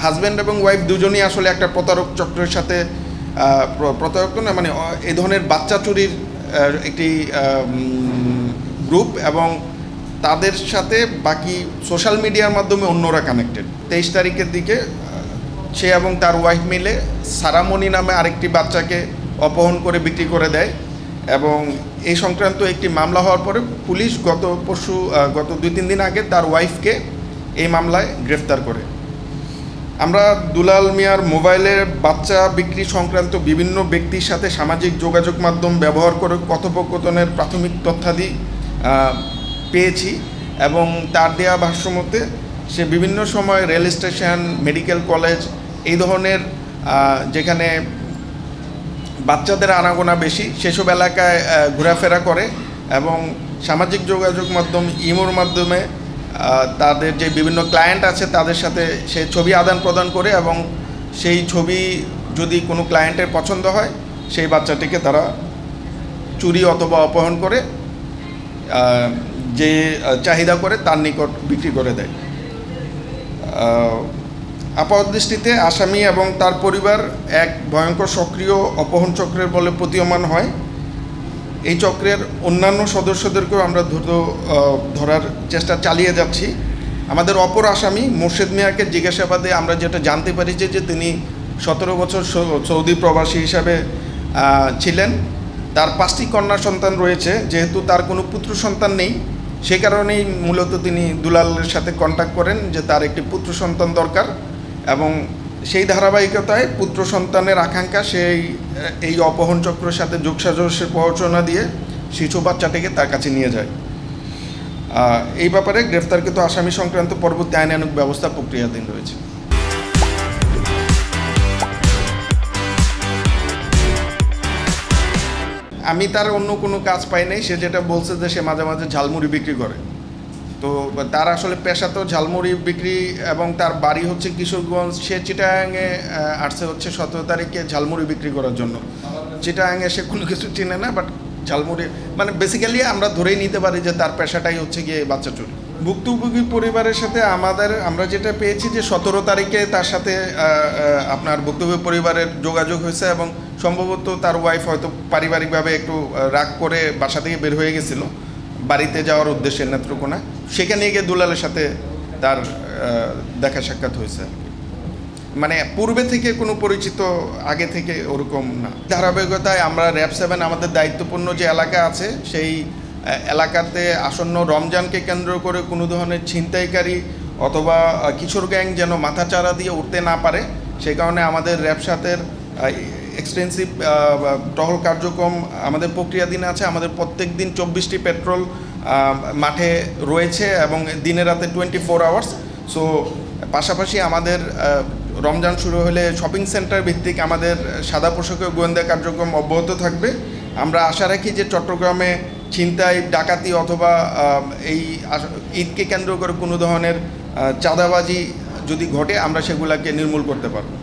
Husband এবং wife দুজনই আসলে একটা প্রতারক চক্রের সাথে প্রতারক না মানে এই ধরনের বাচ্চা চুরির একটি গ্রুপ, এবং তাদের সাথে বাকি সোশ্যাল মিডিয়ার মাধ্যমে অন্যরা কানেক্টেড। 23 তারিখের দিকে সে এবং তার ওয়াইফ মিলে সারামণি নামে আরেকটি বাচ্চাকে অপহরণ করে বিক্রি করে দেয়, এবং এই সংক্রান্ত একটি মামলা হওয়ার পরে পুলিশ গত 2-3 দিন আগে তার ওয়াইফকে এই মামলায় গ্রেফতার করে। আমরা দুলাল মিয়ার মোবাইলের বাচ্চা বিক্রি সংক্রান্ত বিভিন্ন ব্যক্তির সাথে সামাজিক যোগাযোগ মাধ্যম ব্যবহার করে কথোপকথনের প্রাথমিক তথ্যাদি পেয়েছি, এবং তার দেওয়া ভাষ্যমতে সে বিভিন্ন সময় রেল স্টেশন, মেডিকেল কলেজ এই ধরনের যেখানে বাচ্চাদের আনাগোনা বেশি সেসব এলাকায় ঘোরাফেরা করে, এবং সামাজিক যোগাযোগ মাধ্যম ইমোর মাধ্যমে তাদের যে বিভিন্ন ক্লায়েন্ট আছে তাদের সাথে সে ছবি আদান প্রদান করে, এবং সেই ছবি যদি কোনো ক্লায়েন্টের পছন্দ হয় সেই বাচ্চাটিকে তারা চুরি অথবা অপহরণ করে যে চাহিদা করে তার নিকট বিক্রি করে দেয়। আপাতদৃষ্টিতে আসামি এবং তার পরিবার এক ভয়ঙ্কর সক্রিয় অপহরণ চক্রের বলে প্রতীয়মান হয়। এই চক্রের অন্যান্য সদস্যদেরকেও আমরা ধরার চেষ্টা চালিয়ে যাচ্ছি। আমাদের অপর আসামি মোর্শেদ মিয়াকে জিজ্ঞাসাবাদে আমরা যেটা জানতে পারি যে তিনি 17 বছর সৌদি প্রবাসী হিসাবে ছিলেন। তার 5টি কন্যা সন্তান রয়েছে। যেহেতু তার কোনো পুত্র সন্তান নেই, সে কারণেই মূলত তিনি দুলালের সাথে কন্ট্যাক্ট করেন যে তার একটি পুত্র সন্তান দরকার, এবং সেই ধারাবাহিকতায় পুত্র সন্তানের আকাঙ্ক্ষা এই অপহরণ চক্রের সাথে যোগসাজশের প্ররোচনা দিয়ে শিশু বাচ্চাটিকে তার কাছে নিয়ে যায়। এই ব্যাপারে গ্রেফতারকৃত আসামি সংক্রান্ত পরবর্তী আইনানুগ ব্যবস্থা প্রক্রিয়াধীন রয়েছে। আমি তার অন্য কোনো কাজ পাই নাই। সে যেটা বলছে যে সে মাঝে মাঝে ঝালমুড়ি বিক্রি করে, তো তার আসলে পেশা তো ঝালমুড়ি বিক্রি, এবং তার বাড়ি হচ্ছে কিশোরগঞ্জ। সে চিটাগাঙে আসছে হচ্ছে 17 তারিখে ঝালমুড়ি বিক্রি করার জন্য। চিটাগাঙে সে কোনো কিছু চিনে না, বাট ঝালমুড়ি মানে বেসিক্যালি আমরা ধরেই নিতে পারি যে তার পেশাটাই হচ্ছে গিয়ে বাচ্চা চুরি। ভুক্তভোগী পরিবারের সাথে আমরা যেটা পেয়েছি যে 17 তারিখে তার সাথে আপনার ভুক্তভোগী পরিবারের যোগাযোগ হয়েছে, এবং সম্ভবত তার ওয়াইফ হয়তো পারিবারিকভাবে একটু রাগ করে বাসা থেকে বের হয়ে গেছিলো বাড়িতে যাওয়ার উদ্দেশ্যে নেত্রকোনা। সেখানে গিয়ে দুলালের সাথে তার দেখা সাক্ষাৎ হয়েছে। মানে পূর্বে থেকে কোনো পরিচিত আগে থেকে ওরকম না। ধারাবাহিকতায় আমরা র‍্যাব 7 আমাদের দায়িত্বপূর্ণ যে এলাকা আছে সেই এলাকাতে আসন্ন রমজানকে কেন্দ্র করে কোনো ধরনের ছিনতাইকারী অথবা কিশোর গ্যাং যেন মাথাচাড়া দিয়ে উঠতে না পারে, সেই কারণে আমাদের র‍্যাব 7-এর এক্সটেন্সিভ টহল কার্যক্রম আমাদের প্রক্রিয়াধীন আছে। আমাদের প্রত্যেক দিন 24টি পেট্রোল মাঠে রয়েছে, এবং দিনে রাতে 24 আওয়ার্স। সো পাশাপাশি আমাদের রমজান শুরু হলে শপিং সেন্টার ভিত্তিক আমাদের সাদা পোশাকের গোয়েন্দা কার্যক্রম অব্যাহত থাকবে। আমরা আশা রাখি যে চট্টগ্রামে ছিনতাই, ডাকাতি অথবা এই ঈদকে কেন্দ্র করে কোনো ধরনের চাঁদাবাজি যদি ঘটে আমরা সেগুলোকে নির্মূল করতে পারব।